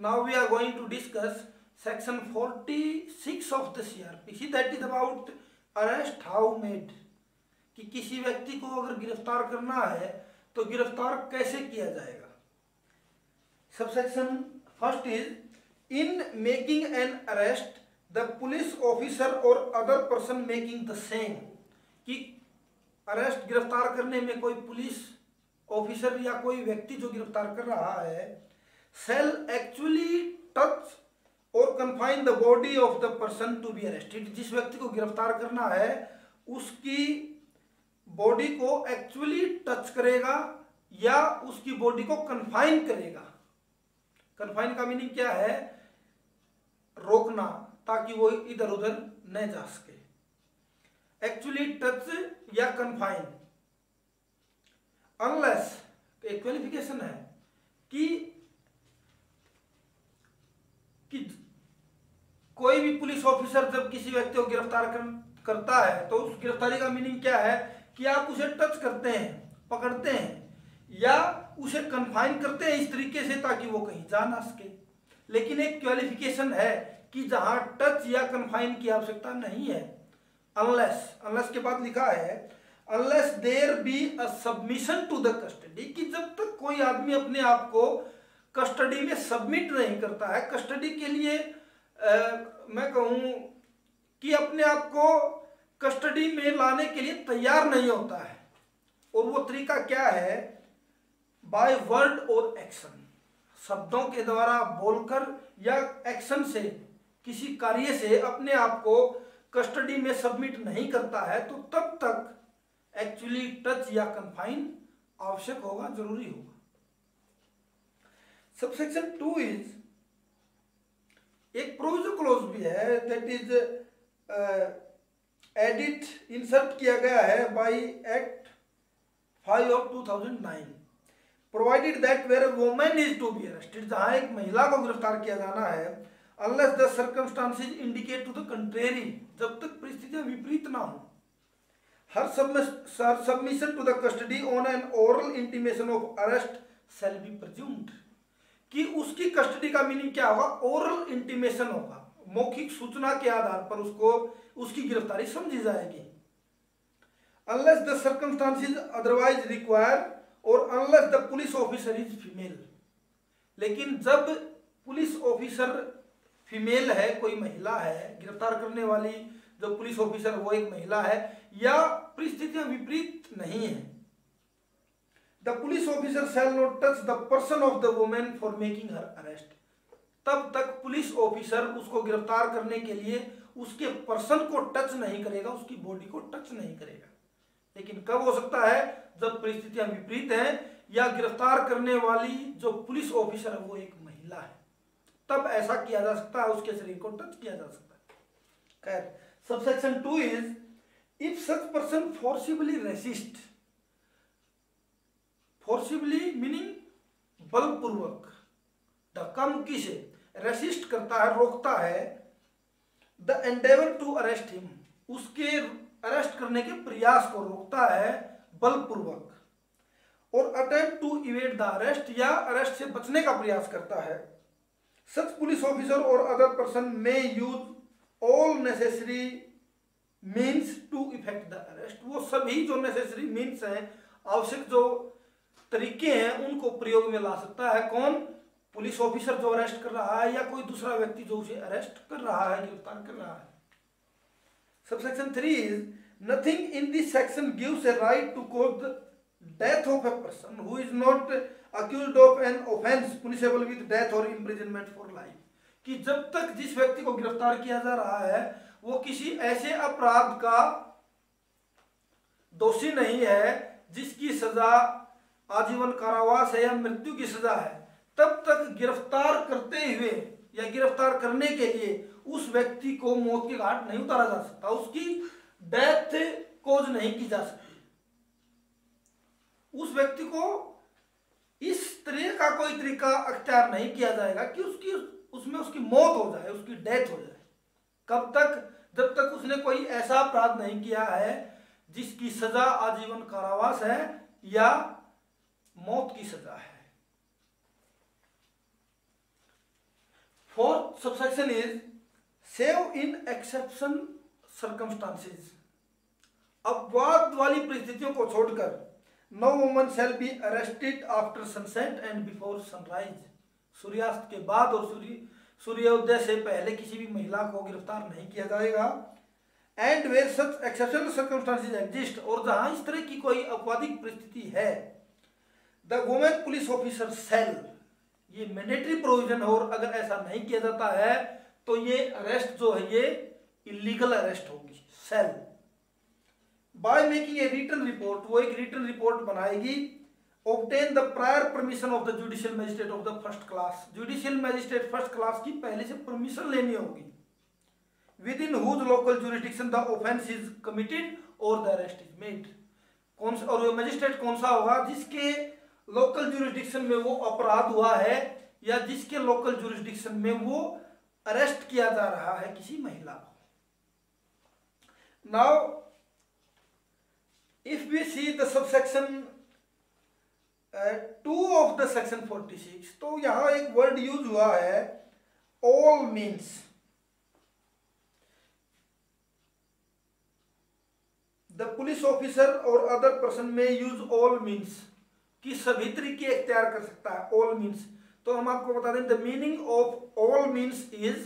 now we are going to discuss section 46 of the CRPC, that is about arrest how made, कि किसी व्यक्ति को अगर गिरफ्तार करना है तो गिरफ्तार कैसे किया जाएगा। Subsection first is in making an arrest the police officer और other person making the same, कि अरेस्ट गिरफ्तार करने में कोई पुलिस ऑफिसर या कोई व्यक्ति जो गिरफ्तार कर रहा है shall actually touch or confine the body of the person to be arrested, जिस व्यक्ति को गिरफ्तार करना है उसकी बॉडी को एक्चुअली टच करेगा या उसकी बॉडी को कन्फाइन करेगा। कन्फाइन का मीनिंग क्या है? रोकना, ताकि वो इधर उधर न जा सके। एक्चुअली टच या कन्फाइन, अनलेस एक क्वालिफिकेशन है कि कोई भी पुलिस ऑफिसर जब किसी व्यक्ति को गिरफ्तार करता है तो उस गिरफ्तारी का मीनिंग क्या है कि आप उसे टच करते हैं, पकड़ते हैं या उसे कन्फाइन करते हैं इस तरीके से ताकि वो कहीं जा ना सके। लेकिन एक क्वालिफिकेशन है कि जहां टच या कन्फाइन की आवश्यकता नहीं है, अनलेस के बाद लिखा है unless there be a submission to the custody, कि जब तक कोई आदमी अपने आप को कस्टडी में सबमिट नहीं करता है, कस्टडी के लिए मैं कहूँ कि अपने आप को कस्टडी में लाने के लिए तैयार नहीं होता है। और वो तरीका क्या है? बाय वर्ड और एक्शन, शब्दों के द्वारा बोलकर या एक्शन से, किसी कार्य से अपने आप को कस्टडी में सबमिट नहीं करता है तो तब तक एक्चुअली टच या कन्फाइन आवश्यक होगा, जरूरी होगा। सबसेक्शन 2 इज एक प्रोविजन क्लॉज भी है, दैट इज एडिट इंसर्ट किया गया है by act 5 of 2009, provided that where a woman is to be arrested, जहां एक महिला को गिरफ्तार किया जाना है, unless the circumstances indicate to the contrary, जब तक परिस्थितियां विपरीत ना हो। Her submission to the custody on an oral intimation of arrest shall be presumed, कि उसकी कस्टडी का मीनिंग क्या होगा? ओरल इंटीमेशन होगा, मौखिक सूचना के आधार पर उसकी गिरफ्तारी समझी जाएगी। Unless the circumstances otherwise require और unless the police officer is female, लेकिन जब पुलिस ऑफिसर फीमेल है, कोई महिला है, गिरफ्तार करने वाली जो पुलिस ऑफिसर वो एक महिला है या परिस्थितियां विपरीत नहीं है, The police officer shall not touch the person of the woman for making her arrest, तब तक पुलिस ऑफिसर उसको गिरफ्तार करने के लिए उसके पर्सन को टच नहीं करेगा, उसकी बॉडी को टच नहीं करेगा। लेकिन कब हो सकता है? जब परिस्थितियां विपरीत हैं या गिरफ्तार करने वाली जो पुलिस ऑफिसर है वो एक महिला है, तब ऐसा किया जा सकता है, उसके शरीर को टच किया जा सकता है। खैर, subsection 2 is if such person forcibly resist, forcibly meaning बलपूर्वक, धक्का मुक्की से, रेसिस्ट करता है, रोकता है, the endeavour to arrest him, उसके अरेस्ट करने के प्रयास को रोकता है बलपूर्वक, और attempt to evade the arrest, या अरेस्ट से बचने का प्रयास करता है। सच पुलिस ऑफिसर और other person may use all necessary means to effect the arrest, वो सभी जो नेसेसरी मीन्स हैं, आवश्यक जो तरीके हैं, उनको प्रयोग में ला सकता है। कौन? पुलिस ऑफिसर जो अरेस्ट कर रहा है या कोई दूसरा व्यक्ति जो उसे अरेस्ट कर रहा है, गिरफ्तार कर रहा है। Subsection 3 is nothing in this section gives a right to cause the death of a person who is not accused of an offence punishable with death और इम्प्रिजनमेंट फॉर लाइफ, कि जब तक जिस व्यक्ति को गिरफ्तार किया जा रहा है वो किसी ऐसे अपराध का दोषी नहीं है जिसकी सजा आजीवन कारावास है या मृत्यु की सजा है, तब तक गिरफ्तार करते हुए या गिरफ्तार करने के लिए उस व्यक्ति को मौत के घाट नहीं उतारा जा सकता, उसकी डेथ कोज नहीं की जा सकती। उस व्यक्ति को इस तरह का कोई तरीका अख्तियार नहीं किया जाएगा कि उसमें उसकी मौत हो जाए, उसकी डेथ हो जाए। कब तक? जब तक उसने कोई ऐसा अपराध नहीं किया है जिसकी सजा आजीवन कारावास है या मौत की सजा है। Subsection is save in exception circumstances. अपवाद वाली परिस्थितियों को छोड़कर no woman shall be arrested after sunset and before sunrise. सूर्यास्त के बाद और सूर्योदय से पहले किसी भी महिला को गिरफ्तार नहीं किया जाएगा। And where such exceptional circumstances exist, और जहां इस तरह की कोई अपवादिक परिस्थिति है, the women police officer shall, ये मैंडेटरी प्रोविजन है, और अगर ऐसा नहीं किया जाता है तो ये अरेस्ट जो है ये इलीगल अरेस्ट होगी। Shall by making a written report, वो एक रिटन रिपोर्ट बनाएगी। Obtain the prior permission of the judicial magistrate of the first class, judicial magistrate first class की पहले से परमिशन लेनी होगी। Within whose local jurisdiction the offence is committed और the arrest is made. कौन सा, और मैजिस्ट्रेट कौन सा होगा? जिसके लोकल जुरिस्डिक्शन में वो अपराध हुआ है या जिसके लोकल जुरिस्डिक्शन में वो अरेस्ट किया जा रहा है किसी महिला को। Now if we see the subsection 2 of the section 46, तो यहां एक वर्ड यूज हुआ है all means। the police officer और other person may use all means, कि सभी तरीके इख्तियार कर सकता है all means। तो हम आपको बता दें the meaning of all means is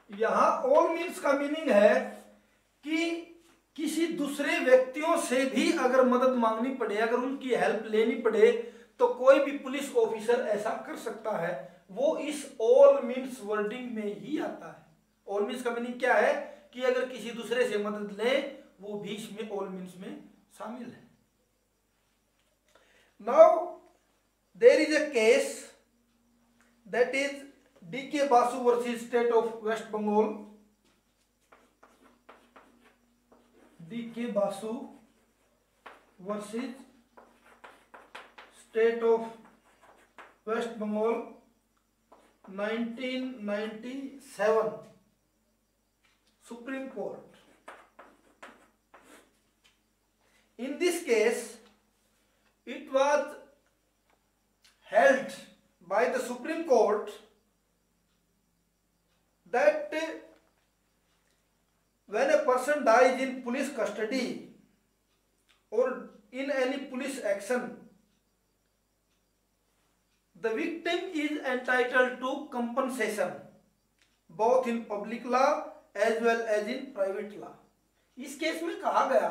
यहां ऑल मीन्स का मीनिंग है कि किसी दूसरे व्यक्तियों से भी अगर मदद मांगनी पड़े, अगर उनकी हेल्प लेनी पड़े, तो कोई भी पुलिस ऑफिसर ऐसा कर सकता है। वो इस ऑल मीन्स वर्डिंग में ही आता है। ऑल मीन्स का मीनिंग क्या है कि अगर किसी दूसरे से मदद ले, वो भी इसमें ऑल मीन्स में शामिल है। Now there is a case that is D.K. Basu versus State of West Bengal। D.K. Basu versus State of West Bengal 1997 Supreme Court। In this case, it was held by the Supreme Court that when a person dies in police custody or in any police action, the victim is entitled to compensation both in public law as well as in private law। इस case में कहा गया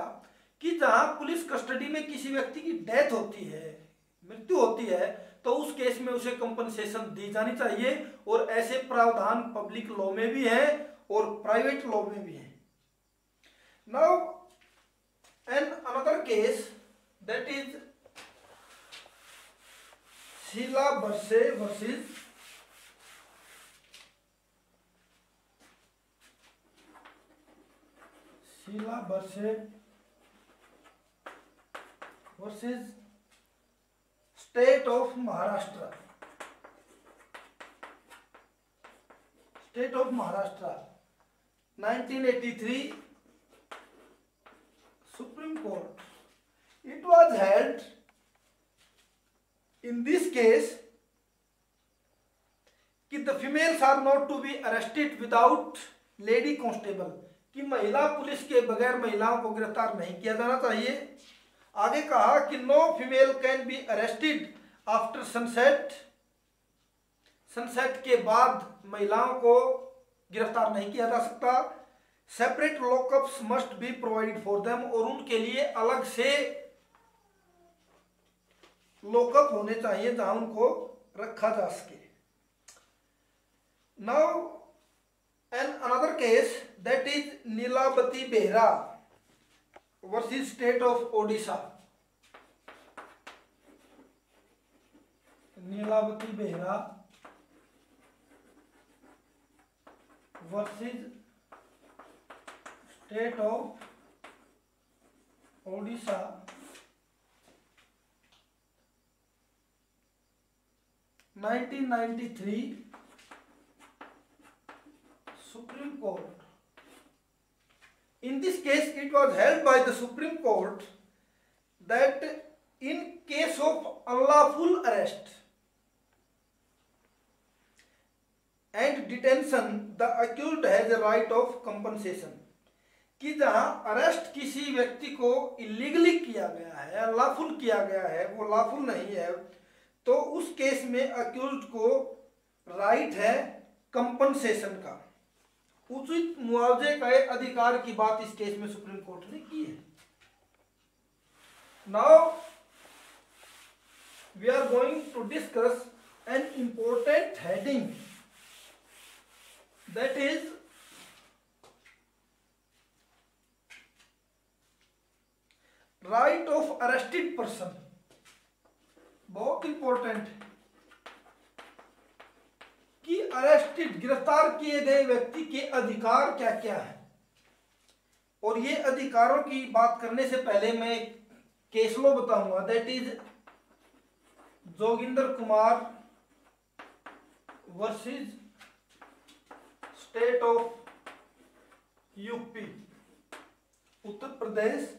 कि जहां police custody में किसी व्यक्ति की डेथ होती है, मृत्यु होती है, तो उस केस में उसे कंपनसेशन दी जानी चाहिए। और ऐसे प्रावधान पब्लिक लॉ में भी है और प्राइवेट लॉ में भी है। Now an another case that is Sheela Barse versus Sheela Barse versus state of Maharashtra. State of Maharashtra 1983 Supreme Court. It was held in this case कि the females are not to be arrested without lady constable, कि महिला police के बगैर महिलाओं को गिरफ्तार नहीं किया जाना चाहिए। आगे कहा कि no female can be arrested after sunset, sunset के बाद महिलाओं को गिरफ्तार नहीं किया जा सकता। Separate lockups must be provided for them, और उनके लिए अलग से लॉकअप होने चाहिए जहां उनको रखा जा सके। Now an another case that is Nilabati Behera versus state of Odisha. Nilabati Behera versus state of Odisha 1993 Supreme Court। In this case, it was held by the Supreme Court that in case of unlawful arrest and detention the accused has a right of compensation, कि जहां arrest किसी व्यक्ति को illegally किया गया है, lawful किया गया है, वो लॉफुल नहीं है, तो उस केस में अक्यूज्ड को राइट है कंपनसेशन का, उचित मुआवजे के अधिकार की बात इस केस में सुप्रीम कोर्ट ने की है। Now we are going to discuss an important heading, that is right of arrested person. बहुत इंपॉर्टेंट कि अरेस्टेड गिरफ्तार किए गए व्यक्ति के अधिकार क्या क्या है। और ये अधिकारों की बात करने से पहले मैं केस लॉ बताऊंगा, that is Joginder Kumar versus state of UP Uttar Pradesh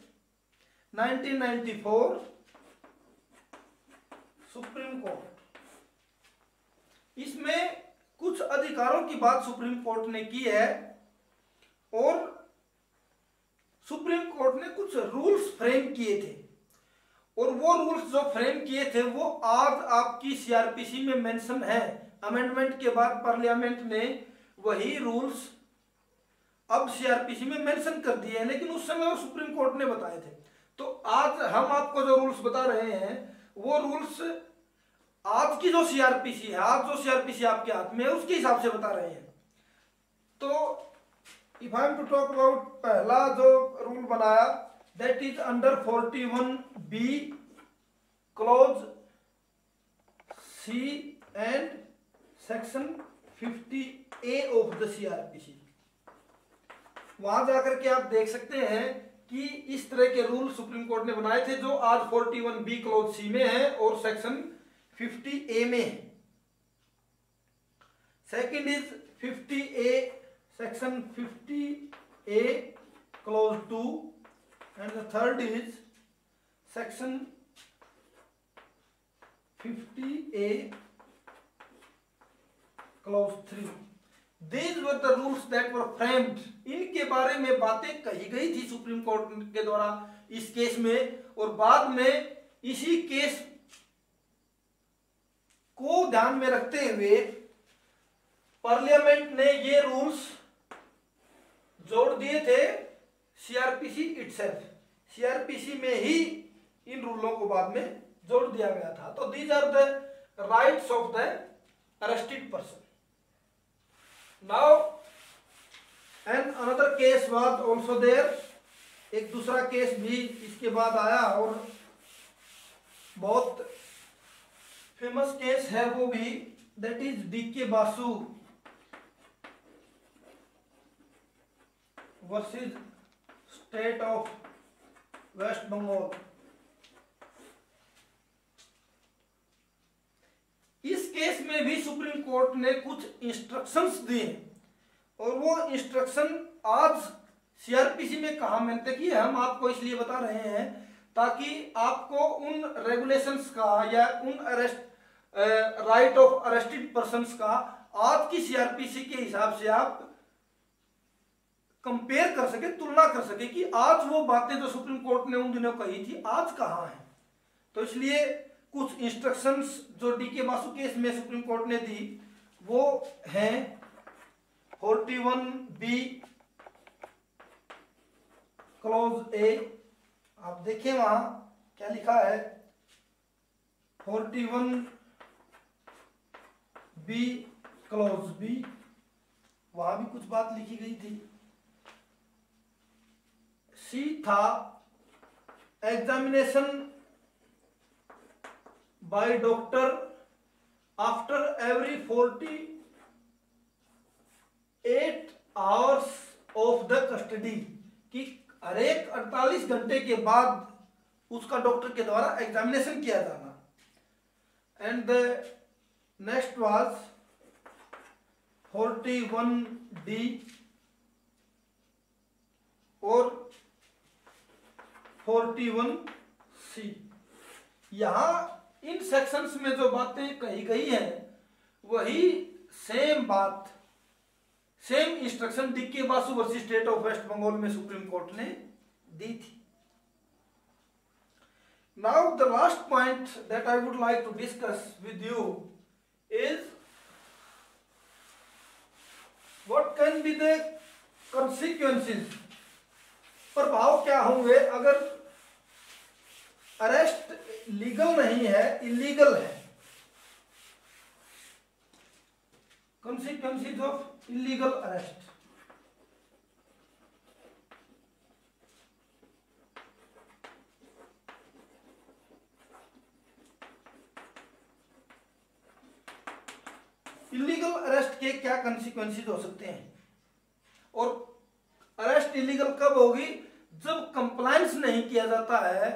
1994 supreme court. इसमें कुछ अधिकारों की बात सुप्रीम कोर्ट ने की है और सुप्रीम कोर्ट ने कुछ रूल्स फ्रेम किए थे, और वो रूल्स जो फ्रेम किए थे वो आज आपकी सीआरपीसी में मेंशन है। अमेंडमेंट के बाद पार्लियामेंट ने वही रूल्स अब सीआरपीसी में मेंशन कर दिए हैं, लेकिन उस समय वो सुप्रीम कोर्ट ने बताए थे। तो आज हम आपको जो रूल्स बता रहे हैं वो रूल्स आज की जो सीआरपीसी है, आज जो सीआरपीसी आपके हाथ में है उसके हिसाब से बता रहे हैं। तो if I am to talk about पहला जो रूल बनाया, that is under 41B clause C and section 50A of the CrPC. वहां जाकर के आप देख सकते हैं कि इस तरह के रूल सुप्रीम कोर्ट ने बनाए थे जो आज 41B क्लॉज C में है और सेक्शन 50A में है। Second is 50A section 50A clause 2 and the third is section 50A clause 3। These were the rules that were framed। इनके बारे में बातें कही गई थी सुप्रीम कोर्ट के द्वारा इस केस में, और बाद में इसी केस को ध्यान में रखते हुए पार्लियामेंट ने ये रूल्स जोड़ दिए थे सीआरपीसी इटसेल्फ। सीआरपीसी में ही इन रूलों को बाद में जोड़ दिया गया था। तो these are the rights of the arrested person. Now and another case was also there। एक दूसरा केस भी इसके बाद आया और बहुत फेमस केस है वो भी, that is DK Basu versus state of West Bengal. इस केस में भी सुप्रीम कोर्ट ने कुछ इंस्ट्रक्शंस दिए और वो इंस्ट्रक्शन आज सीआरपीसी में कहाँ मेंशन की है हम आपको इसलिए बता रहे हैं ताकि आपको उन रेगुलेशंस का या उन arrest right of arrested persons का आज की सीआरपीसी के हिसाब से आप कंपेयर कर सके, तुलना कर सके कि आज वो बातें जो सुप्रीम कोर्ट ने उन दिनों कही थी आज कहाँ है। तो इसलिए कुछ इंस्ट्रक्शंस जो DK बासु केस में सुप्रीम कोर्ट ने दी वो हैं 41B क्लॉज A। आप देखिए वहां क्या लिखा है, 41B क्लॉज B, वहां भी कुछ बात लिखी गई थी। C था examination by doctor after every 48 hours of the custody, कि हर एक 48 घंटे के बाद उसका डॉक्टर के द्वारा एग्जामिनेशन किया जाना। And the next was 41D और 41C। यहां इन सेक्शंस में जो बातें कही गई हैं वही सेम बात, same instruction D K. Basu versus state of West Bengal में सुप्रीम कोर्ट ने दी थी। Now the last point that I would like to discuss with you is what can be the consequences, प्रभाव क्या होंगे अगर अरेस्ट लीगल नहीं है, इलीगल है। Consequences of illegal arrest. Illegal arrest के क्या कॉन्सिक्वेंसेस हो सकते हैं, और अरेस्ट इलीगल कब होगी, जब कंप्लायंस नहीं किया जाता है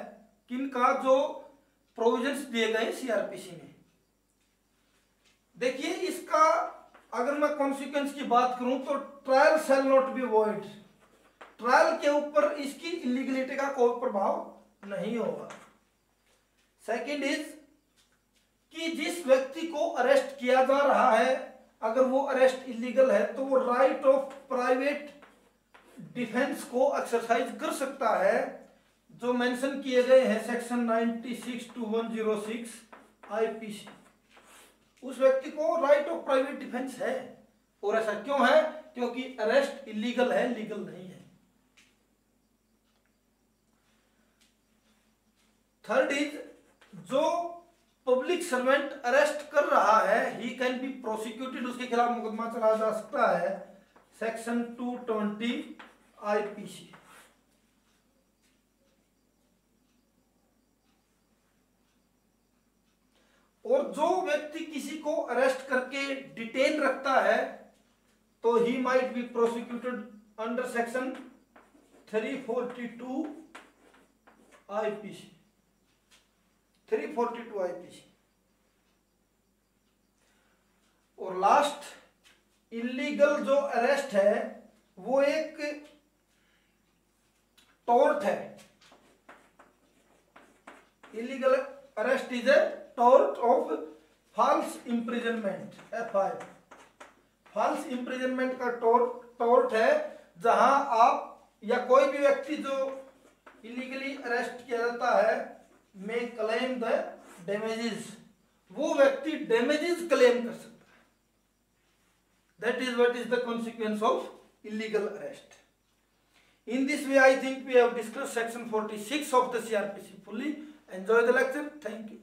किनका, जो प्रोविजंस दिए गए सीआरपीसी में। देखिए इसका अगर मैं कॉन्सिक्वेंस की बात करूं तो trial shall not be void, trial के ऊपर इसकी इलीगलिटी का कोई प्रभाव नहीं होगा। सेकंड इज कि जिस व्यक्ति को अरेस्ट किया जा रहा है अगर वो अरेस्ट इलीगल है तो वो राइट ऑफ प्राइवेट डिफेंस को एक्सरसाइज कर सकता है, जो मेंशन किए गए हैं सेक्शन 96 to 106 आईपीसी। उस व्यक्ति को राइट ऑफ प्राइवेट डिफेंस है, और ऐसा क्यों है, क्योंकि अरेस्ट इलीगल है, लीगल नहीं है। थर्ड इज जो पब्लिक सर्वेंट अरेस्ट कर रहा है ही कैन बी प्रोसिक्यूटेड, उसके खिलाफ मुकदमा चलाया जा सकता है, सेक्शन 220 आईपीसी। और जो व्यक्ति किसी को अरेस्ट करके डिटेन रखता है तो he might be prosecuted under section 342 IPC, 342 IPC. और लास्ट इलीगल जो अरेस्ट है वो एक टॉर्ट है। Illegal arrest is a tort of false imprisonment, FI। False imprisonment का टॉर्ट है जहां आप या कोई भी व्यक्ति जो इलीगली अरेस्ट किया जाता है में क्लेम द डैमेजेस, वो व्यक्ति डैमेजेस क्लेम कर सकता है। That is what is the consequence of illegal arrest. In this way, I think we have discussed section 46 of the CRPC fully. Enjoy the lecture. Thank you.